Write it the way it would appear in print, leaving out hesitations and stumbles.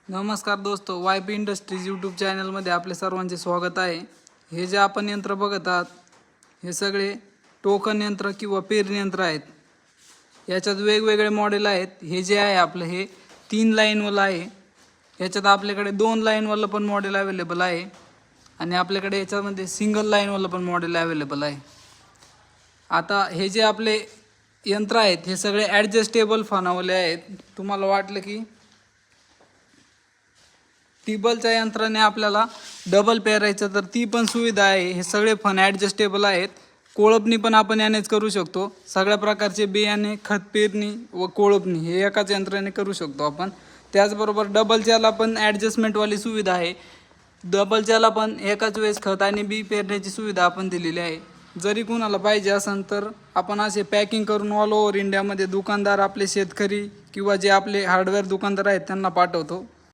नमस्कार दोस्तो, YP industries YouTube चॅनलमध्ये आपले सर्वांचे स्वागत आहे। हे जे आपण यंत्र बघत आहात हे सगळे टोकन यंत्र किंवा पेरणी यंत्र आहेत। याच्यात वेगवेगळे मॉडेल आहेत। हे जे आहे आपलं हे 3 लाईनवाला आहे। याच्यात आपल्याकडे 2 लाईनवाला पण मॉडेल अवेलेबल आहे आणि आपल्याकडे याच्यामध्ये सिंगल लाईनवाला पण मॉडेल अवेलेबल आहे। आता हे जे आपले यंत्र आहेत हे सगळे ॲडजस्टेबल फणावाले आहेत। तुम्हाला वाटलं की टिबलच्या यंत्राने आपल्याला डबल पेरायचं तर ती पण सुविधा आहे। हे सगळे फन ॲडजस्टेबल आहेत। कोळपणी पण आपण यानेच करू शकतो। सगळ्या प्रकारचे बियाणे, खत पेरणी व कोळपणी हे एकाच यंत्राने करू शकतो आपण। त्याचबरोबर डबलच्याला पण ॲडजस्टमेंटवाली सुविधा आहे। डबलच्याला पण एकाच वेळेस खत आणि बी पेरण्याची सुविधा आपण दिलेली आहे। जरी कुणाला पाहिजे असेल तर आपण असे पॅकिंग करून ऑल ओव्हर इंडियामध्ये दुकानदार, आपले शेतकरी किंवा जे आपले हार्डवेअर दुकानदार आहेत त्यांना पाठवतो।